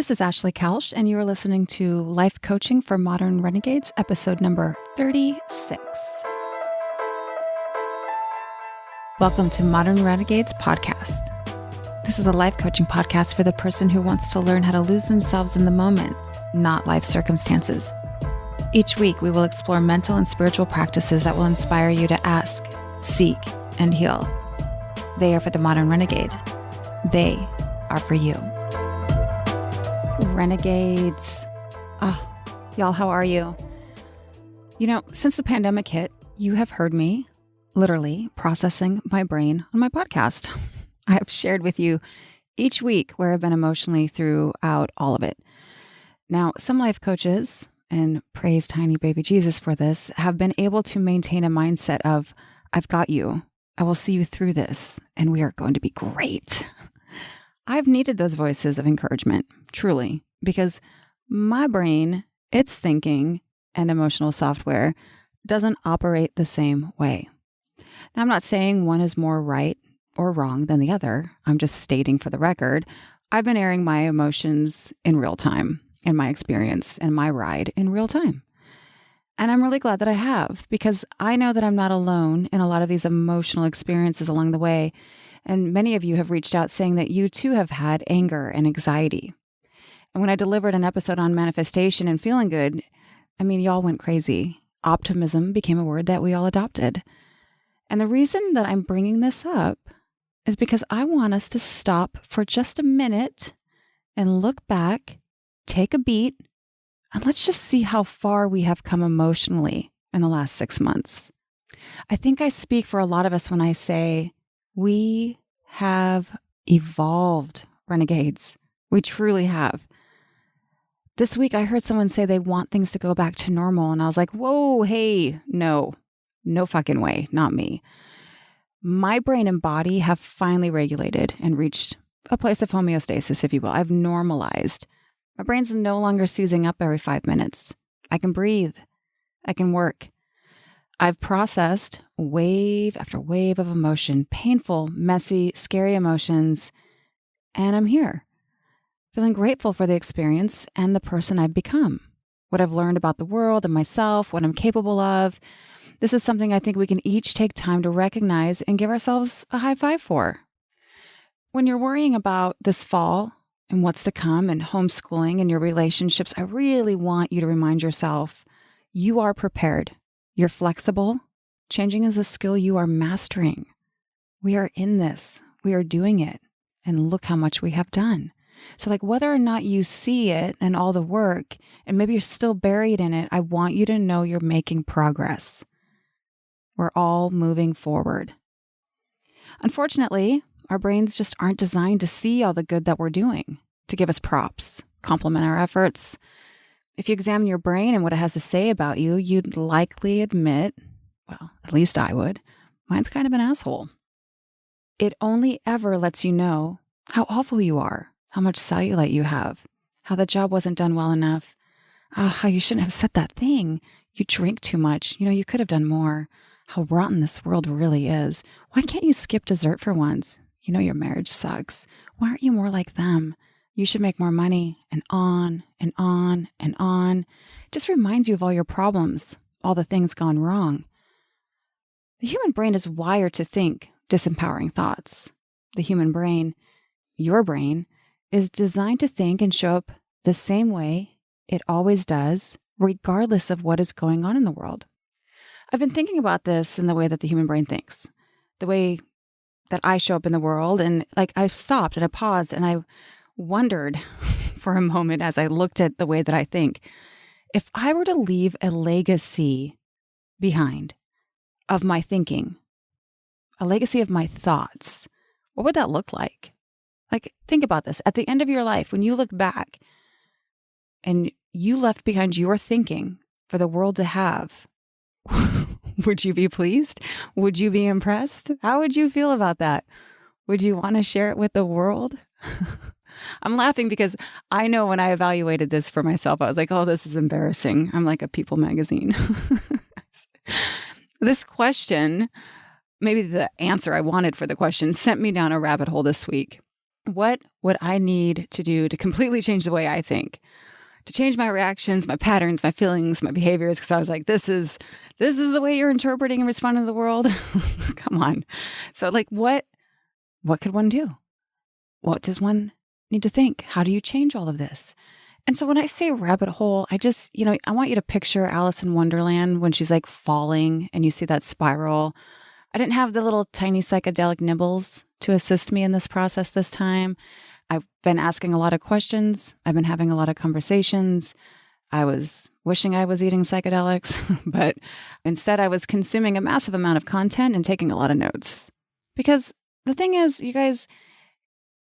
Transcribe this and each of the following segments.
This is Ashley Kelsch, and you are listening to Life Coaching for Modern Renegades, episode number 36. Welcome to Modern Renegades Podcast. This is a life coaching podcast for the person who wants to learn how to lose themselves in the moment, not life circumstances. Each week, we will explore mental and spiritual practices that will inspire you to ask, seek, and heal. They are for the modern renegade. They are for you. Renegades. Oh, y'all, how are you? You know, since the pandemic hit, you have heard me literally processing my brain on my podcast. I have shared with you each week where I've been emotionally throughout all of it. Now, some life coaches, and praise tiny baby Jesus for this, have been able to maintain a mindset of, I've got you. I will see you through this, and we are going to be great. I've needed those voices of encouragement, truly, because my brain, its thinking and emotional software doesn't operate the same way. Now, I'm not saying one is more right or wrong than the other. I'm just stating for the record, I've been airing my emotions in real time, in my experience and my ride in real time. And I'm really glad that I have, because I know that I'm not alone in a lot of these emotional experiences along the way. And many of you have reached out saying that you too have had anger and anxiety. And when I delivered an episode on manifestation and feeling good, I mean, y'all went crazy. Optimism became a word that we all adopted. And the reason that I'm bringing this up is because I want us to stop for just a minute and look back, take a beat, and let's just see how far we have come emotionally in the last 6 months. I think I speak for a lot of us when I say we have evolved, renegades. We truly have. This week, I heard someone say they want things to go back to normal. And I was like, whoa, hey, no fucking way, not me. My brain and body have finally regulated and reached a place of homeostasis, if you will. I've normalized. My brain's no longer seizing up every 5 minutes. I can breathe. I can work. I've processed wave after wave of emotion, painful, messy, scary emotions, and I'm here, feeling grateful for the experience and the person I've become, what I've learned about the world and myself, what I'm capable of. This is something I think we can each take time to recognize and give ourselves a high five for. When you're worrying about this fall and what's to come and homeschooling and your relationships, I really want you to remind yourself you are prepared. You're flexible. Changing is a skill you are mastering. We are in this. We are doing it. And look how much we have done. So like whether or not you see it and all the work, and maybe you're still buried in it, I want you to know you're making progress. We're all moving forward. Unfortunately, our brains just aren't designed to see all the good that we're doing, to give us props, compliment our efforts. If you examine your brain and what it has to say about you, you'd likely admit, well, at least I would, mine's kind of an asshole. It only ever lets you know how awful you are, how much cellulite you have, how the job wasn't done well enough, how you shouldn't have said that thing, you drink too much, you could have done more, how rotten this world really is. Why can't you skip dessert for once? Your marriage sucks. Why aren't you more like them? You should make more money, and on and on and on. It just reminds you of all your problems, all the things gone wrong. The human brain is wired to think disempowering thoughts. The human brain, your brain, is designed to think and show up the same way it always does, regardless of what is going on in the world. I've been thinking about this in the way that the human brain thinks, the way that I show up in the world. And I've stopped and I paused and I wondered for a moment as I looked at the way that I think, if I were to leave a legacy behind of my thinking, a legacy of my thoughts, what would that look like? Think about this. At the end of your life, when you look back and you left behind your thinking for the world to have, would you be pleased? Would you be impressed? How would you feel about that? Would you want to share it with the world? I'm laughing because I know when I evaluated this for myself, I was like, oh, this is embarrassing. I'm like a People magazine. This question, maybe the answer I wanted for the question, sent me down a rabbit hole this week. What would I need to do to completely change the way I think? To change my reactions, my patterns, my feelings, my behaviors? Because I was like, this is the way you're interpreting and responding to the world? Come on. So like, what could one do? What does one need to think? How do you change all of this? And so when I say rabbit hole, I just, I want you to picture Alice in Wonderland when she's like falling and you see that spiral. I didn't have the little tiny psychedelic nibbles to assist me in this process this time. I've been asking a lot of questions. I've been having a lot of conversations. I was wishing I was eating psychedelics, but instead I was consuming a massive amount of content and taking a lot of notes. Because the thing is, you guys,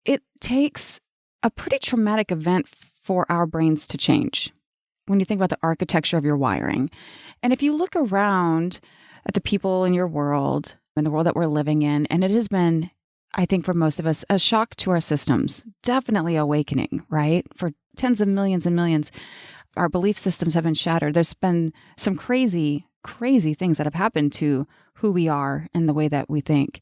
it takes a pretty traumatic event for our brains to change when you think about the architecture of your wiring. And if you look around at the people in your world and the world that we're living in, and it has been, I think for most of us, a shock to our systems, definitely awakening, right? For tens of millions and millions, our belief systems have been shattered. There's been some crazy, crazy things that have happened to who we are and the way that we think.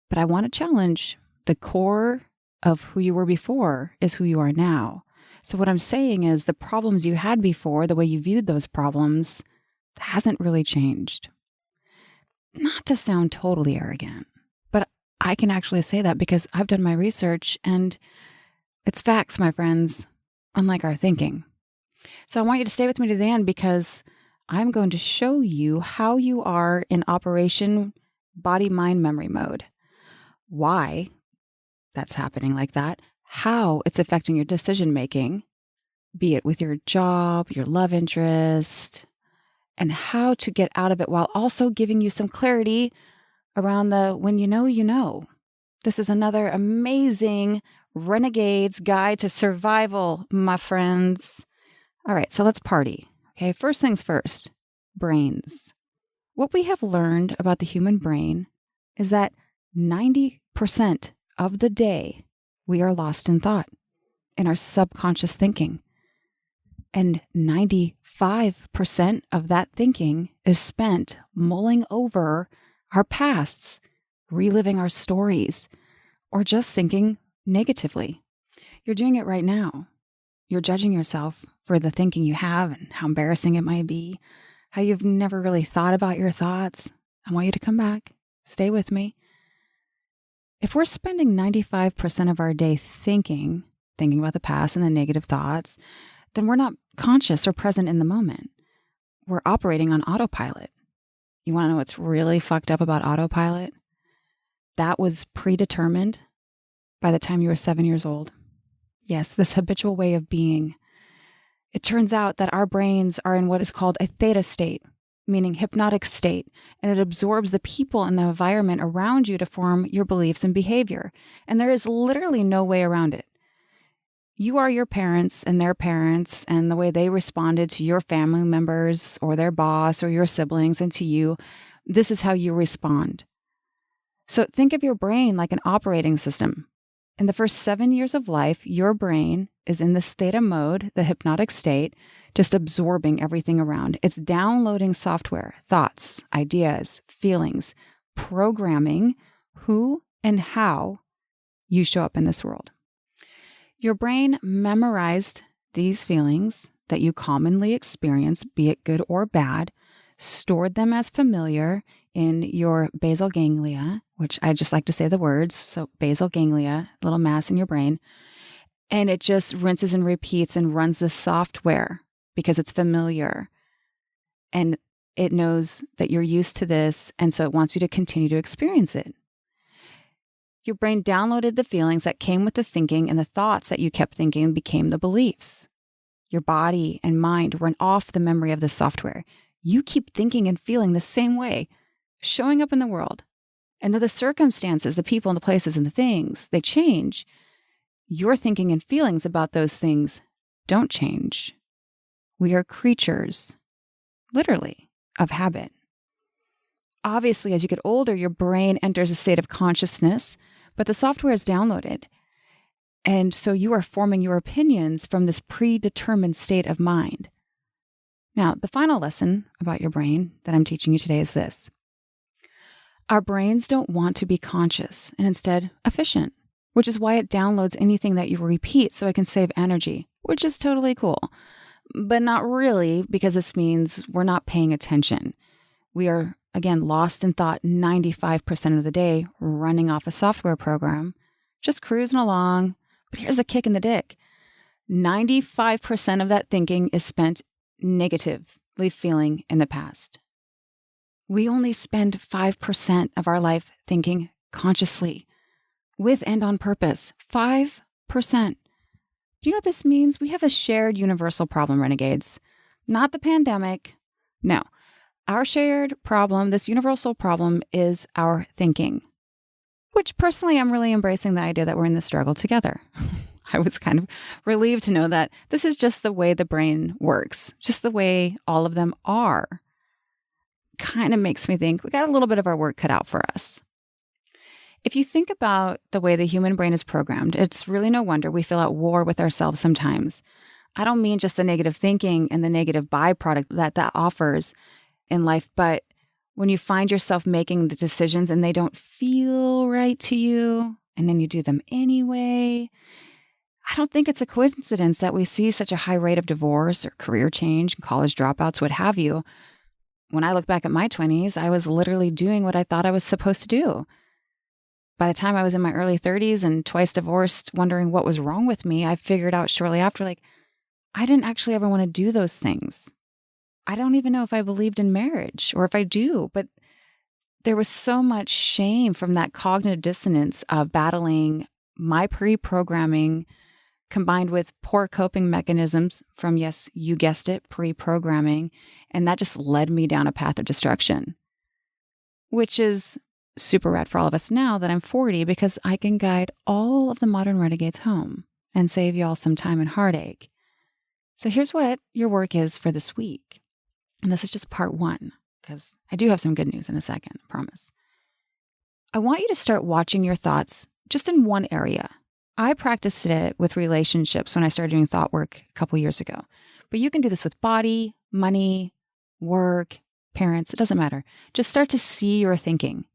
But I want to challenge the core of who you were before is who you are now. So what I'm saying is the problems you had before, the way you viewed those problems, hasn't really changed. Not to sound totally arrogant, but I can actually say that because I've done my research and it's facts, my friends, unlike our thinking. So I want you to stay with me to the end because I'm going to show you how you are in operation body, mind, memory mode. Why that's happening like that, how it's affecting your decision making, be it with your job, your love interest, and how to get out of it while also giving you some clarity around the when you know, you know. This is another amazing Renegade's Guide to Survival, my friends. All right, so let's party. Okay, first things first, brains. What we have learned about the human brain is that 90% of the day we are lost in thought, in our subconscious thinking. And 95% of that thinking is spent mulling over our pasts, reliving our stories, or just thinking negatively. You're doing it right now. You're judging yourself for the thinking you have and how embarrassing it might be, how you've never really thought about your thoughts. I want you to come back. Stay with me. If we're spending 95% of our day thinking about the past and the negative thoughts, then we're not conscious or present in the moment. We're operating on autopilot. You want to know what's really fucked up about autopilot? That was predetermined by the time you were 7 years old. Yes, this habitual way of being. It turns out that our brains are in what is called a theta state, meaning hypnotic state, and it absorbs the people and the environment around you to form your beliefs and behavior. And there is literally no way around it. You are your parents and their parents, and the way they responded to your family members or their boss or your siblings and to you, this is how you respond. So think of your brain like an operating system. In the first 7 years of life, your brain is in this theta mode, the hypnotic state, just absorbing everything around. It's downloading software, thoughts, ideas, feelings, programming who and how you show up in this world. Your brain memorized these feelings that you commonly experience, be it good or bad, stored them as familiar in your basal ganglia, which I just like to say the words. So basal ganglia, little mass in your brain. And it just rinses and repeats and runs this software because it's familiar. And it knows that you're used to this. And so it wants you to continue to experience it. Your brain downloaded the feelings that came with the thinking, and the thoughts that you kept thinking became the beliefs. Your body and mind run off the memory of this software. You keep thinking and feeling the same way, showing up in the world. And though the circumstances, the people and the places and the things, they change, your thinking and feelings about those things don't change. We are creatures, literally, of habit. Obviously, as you get older, your brain enters a state of consciousness, but the software is downloaded. And so you are forming your opinions from this predetermined state of mind. Now, the final lesson about your brain that I'm teaching you today is this. Our brains don't want to be conscious and instead efficient, which is why it downloads anything that you repeat so it can save energy, which is totally cool. But not really, because this means we're not paying attention. We are, again, lost in thought 95% of the day, running off a software program, just cruising along. But here's the kick in the dick. 95% of that thinking is spent negatively feeling in the past. We only spend 5% of our life thinking consciously, with and on purpose. 5%. Do you know what this means? We have a shared universal problem, renegades. Not the pandemic. No. Our shared problem, this universal problem, is our thinking. Which personally, I'm really embracing the idea that we're in this struggle together. I was kind of relieved to know that this is just the way the brain works, just the way all of them are. Kind of makes me think we got a little bit of our work cut out for us. If you think about the way the human brain is programmed, it's really no wonder we feel at war with ourselves sometimes. I don't mean just the negative thinking and the negative byproduct that offers in life, but when you find yourself making the decisions and they don't feel right to you, and then you do them anyway. I don't think it's a coincidence that we see such a high rate of divorce or career change, college dropouts, what have you. When I look back at my 20s, I was literally doing what I thought I was supposed to do. By the time I was in my early 30s and twice divorced, wondering what was wrong with me, I figured out shortly after, I didn't actually ever want to do those things. I don't even know if I believed in marriage or if I do, but there was so much shame from that cognitive dissonance of battling my pre-programming combined with poor coping mechanisms from, yes, you guessed it, pre-programming. And that just led me down a path of destruction, which is super rad for all of us now that I'm 40, because I can guide all of the modern renegades home and save y'all some time and heartache. So here's what your work is for this week. And this is just part one, because I do have some good news in a second, I promise. I want you to start watching your thoughts just in one area. I practiced it with relationships when I started doing thought work a couple years ago. But you can do this with body, money, work, parents, it doesn't matter. Just start to see your thinking,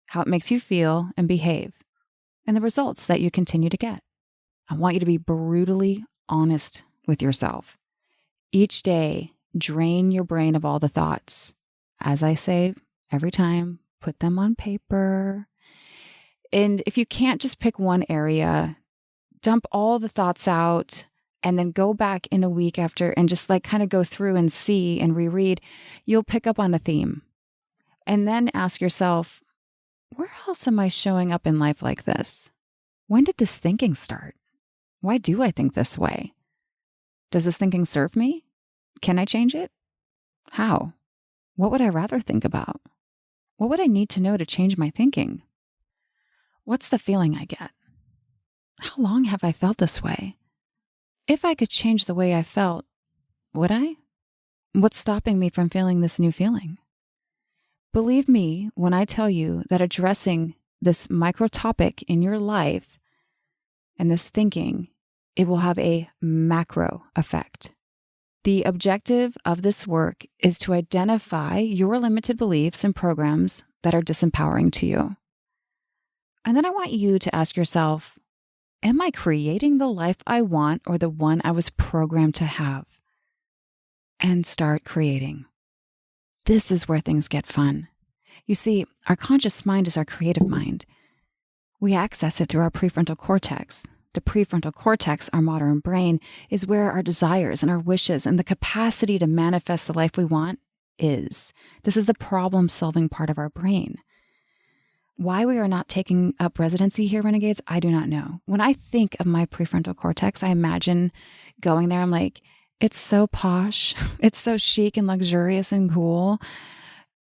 how it makes you feel and behave, and the results that you continue to get. I want you to be brutally honest with yourself. Each day, drain your brain of all the thoughts. As I say every time, put them on paper. And if you can't just pick one area, dump all the thoughts out and then go back in a week after and just kind of go through and see and reread. You'll pick up on a theme. And then ask yourself, where else am I showing up in life like this? When did this thinking start? Why do I think this way? Does this thinking serve me? Can I change it? How? What would I rather think about? What would I need to know to change my thinking? What's the feeling I get? How long have I felt this way? If I could change the way I felt, would I? What's stopping me from feeling this new feeling? Believe me when I tell you that addressing this micro topic in your life and this thinking, it will have a macro effect. The objective of this work is to identify your limited beliefs and programs that are disempowering to you. And then I want you to ask yourself, am I creating the life I want or the one I was programmed to have? And start creating. This is where things get fun. You see, our conscious mind is our creative mind. We access it through our prefrontal cortex. The prefrontal cortex, our modern brain, is where our desires and our wishes and the capacity to manifest the life we want is. This is the problem-solving part of our brain. Why we are not taking up residency here, renegades, I do not know. When I think of my prefrontal cortex, I imagine going there. I'm like, it's so posh. It's so chic and luxurious and cool.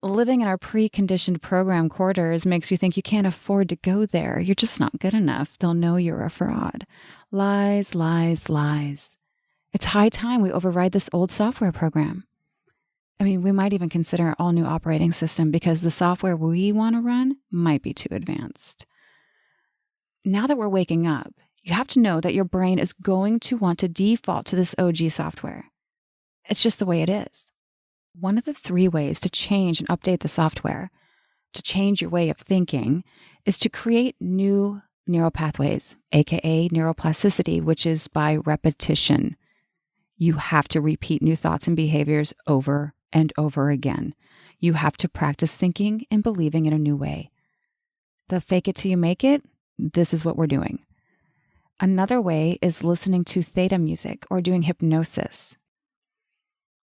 Living in our preconditioned program quarters makes you think you can't afford to go there. You're just not good enough. They'll know you're a fraud. Lies, lies, lies. It's high time we override this old software program. I mean, we might even consider an all-new operating system because the software we want to run might be too advanced. Now that we're waking up, you have to know that your brain is going to want to default to this OG software. It's just the way it is. One of the 3 ways to change and update the software, to change your way of thinking, is to create new neural pathways, aka neuroplasticity, which is by repetition. You have to repeat new thoughts and behaviors over and over again. You have to practice thinking and believing in a new way. The fake it till you make it, this is what we're doing. Another way is listening to theta music or doing hypnosis.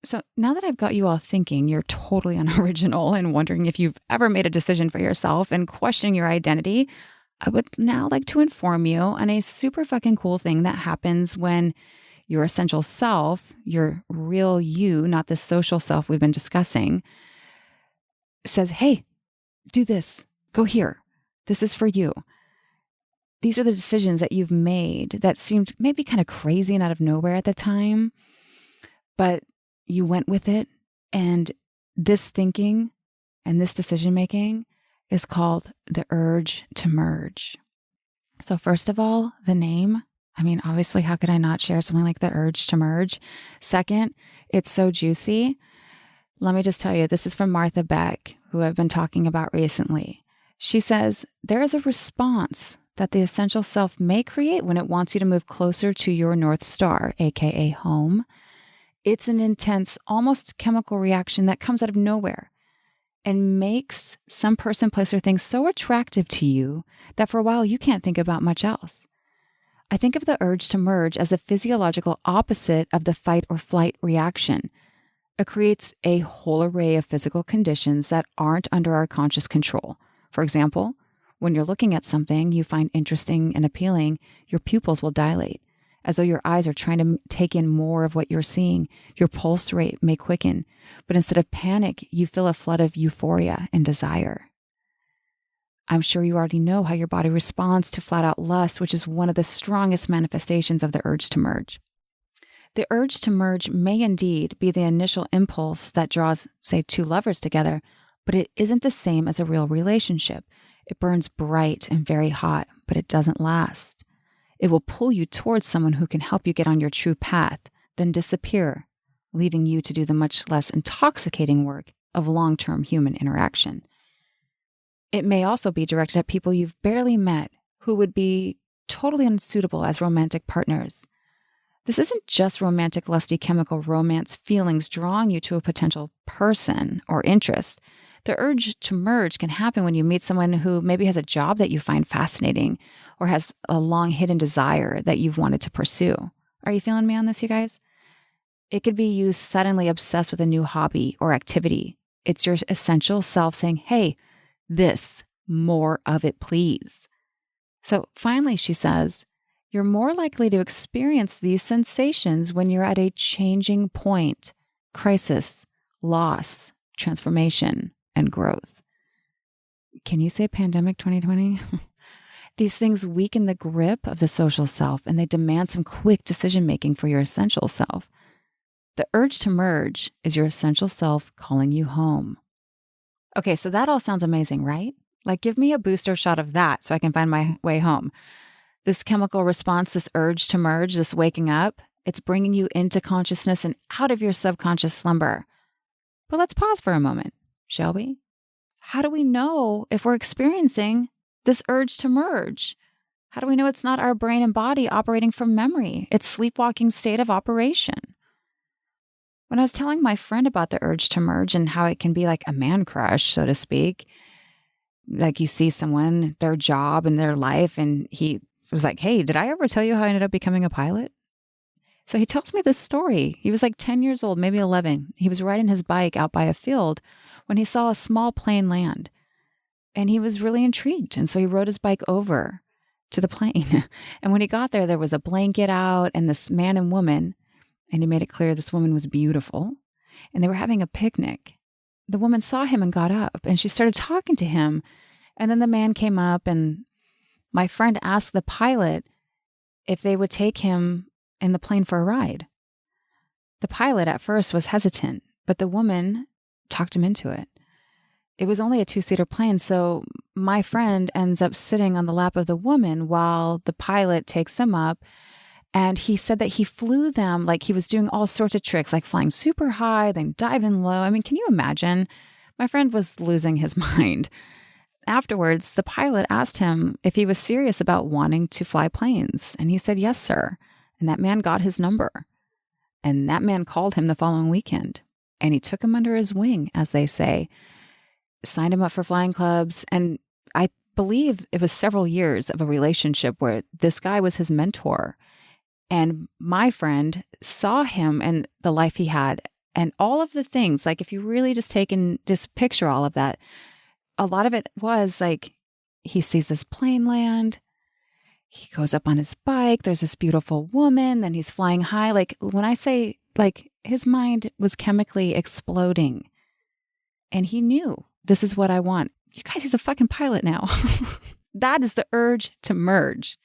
So now that I've got you all thinking you're totally unoriginal and wondering if you've ever made a decision for yourself and questioning your identity, I would now like to inform you on a super fucking cool thing that happens when your essential self, your real you, not the social self we've been discussing, says, hey, do this, go here. This is for you. These are the decisions that you've made that seemed maybe kind of crazy and out of nowhere at the time, but you went with it. And this thinking and this decision making is called the urge to merge. So first of all, the name. I mean, obviously, how could I not share something like the urge to merge? Second, it's so juicy. Let me just tell you, this is from Martha Beck, who I've been talking about recently. She says, there is a response that the essential self may create when it wants you to move closer to your North Star, aka home. It's an intense, almost chemical reaction that comes out of nowhere and makes some person, place, or thing so attractive to you that for a while you can't think about much else. I think of the urge to merge as a physiological opposite of the fight or flight reaction. It creates a whole array of physical conditions that aren't under our conscious control. For example, when you're looking at something you find interesting and appealing, your pupils will dilate, as though your eyes are trying to take in more of what you're seeing. Your pulse rate may quicken, but instead of panic, you feel a flood of euphoria and desire. I'm sure you already know how your body responds to flat-out lust, which is one of the strongest manifestations of the urge to merge. The urge to merge may indeed be the initial impulse that draws, say, two lovers together, but it isn't the same as a real relationship. It burns bright and very hot, but it doesn't last. It will pull you towards someone who can help you get on your true path, then disappear, leaving you to do the much less intoxicating work of long-term human interaction. It may also be directed at people you've barely met who would be totally unsuitable as romantic partners. This isn't just romantic, lusty, chemical romance feelings drawing you to a potential person or interest. The urge to merge can happen when you meet someone who maybe has a job that you find fascinating or has a long hidden desire that you've wanted to pursue. Are you feeling me on this, you guys? It could be you suddenly obsessed with a new hobby or activity. It's your essential self saying, hey, this, more of it, please. So finally, she says, you're more likely to experience these sensations when you're at a changing point, crisis, loss, transformation, and growth. Can you say pandemic 2020? These things weaken the grip of the social self and they demand some quick decision-making for your essential self. The urge to merge is your essential self calling you home. Okay, so that all sounds amazing, right? Like, give me a booster shot of that so I can find my way home. This chemical response, this urge to merge, this waking up, it's bringing you into consciousness and out of your subconscious slumber. But let's pause for a moment, shall we? How do we know if we're experiencing this urge to merge? How do we know it's not our brain and body operating from memory? It's sleepwalking state of operation. When I was telling my friend about the urge to merge and how it can be like a man crush, so to speak, like you see someone, their job and their life, and he was like, hey, did I ever tell you how I ended up becoming a pilot? So he tells me this story. He was like 10 years old, maybe 11. He was riding his bike out by a field when he saw a small plane land. And he was really intrigued. And so he rode his bike over to the plane. And when he got there, there was a blanket out and this man and woman, and he made it clear this woman was beautiful, and they were having a picnic. The woman saw him and got up, and she started talking to him. And then the man came up, and my friend asked the pilot if they would take him in the plane for a ride. The pilot at first was hesitant, but the woman talked him into it. It was only a 2-seater plane, so my friend ends up sitting on the lap of the woman while the pilot takes them up. And he said that he flew them like he was doing all sorts of tricks, like flying super high, then diving low. I mean, can you imagine? My friend was losing his mind. afterwards, the pilot asked him if he was serious about wanting to fly planes. And he said, yes, sir. And that man got his number. And that man called him the following weekend. And he took him under his wing, as they say, signed him up for flying clubs. And I believe it was several years of a relationship where this guy was his mentor. And my friend saw him and the life he had and all of the things. Like, if you really just picture all of that, a lot of it was like, he sees this plane land. He goes up on his bike. There's this beautiful woman. Then he's flying high. Like, when I say, like, his mind was chemically exploding. And he knew, this is what I want. You guys, he's a fucking pilot now. That is the urge to merge.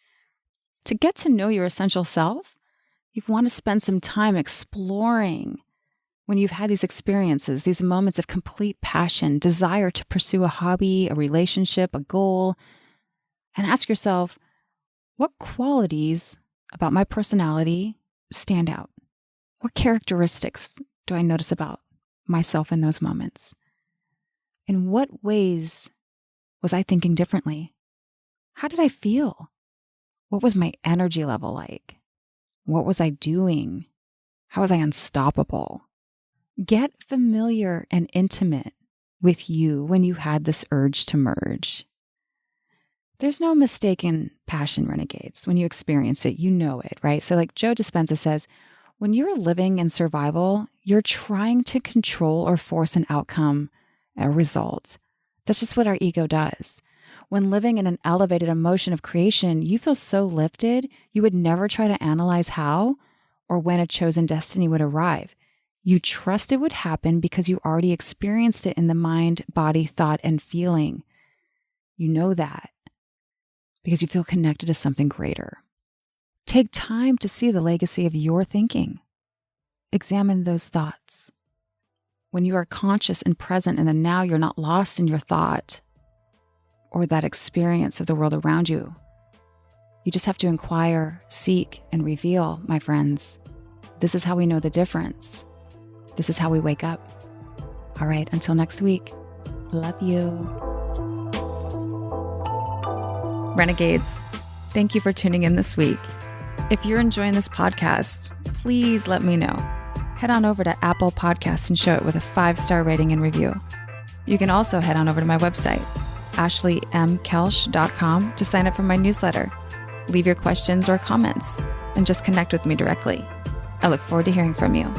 To get to know your essential self, you want to spend some time exploring when you've had these experiences, these moments of complete passion, desire to pursue a hobby, a relationship, a goal, and ask yourself, what qualities about my personality stand out? What characteristics do I notice about myself in those moments? In what ways was I thinking differently? How did I feel? What was my energy level like? What was I doing? How was I unstoppable? Get familiar and intimate with you when you had this urge to merge. There's no mistaken passion, renegades. When you experience it, you know it, right? So like Joe Dispenza says, when you're living in survival, you're trying to control or force an outcome, a result. That's just what our ego does. When living in an elevated emotion of creation, you feel so lifted, you would never try to analyze how or when a chosen destiny would arrive. You trust it would happen because you already experienced it in the mind, body, thought, and feeling. You know that because you feel connected to something greater. Take time to see the legacy of your thinking. Examine those thoughts. When you are conscious and present in the now, you're not lost in your thought or that experience of the world around you. You just have to inquire, seek, and reveal, my friends. This is how we know the difference. This is how we wake up. All right, until next week, love you. Renegades, thank you for tuning in this week. If you're enjoying this podcast, please let me know. Head on over to Apple Podcasts and show it with a 5-star rating and review. You can also head on over to my website, ashleymkelsch.com, to sign up for my newsletter. Leave your questions or comments and just connect with me directly. I look forward to hearing from you.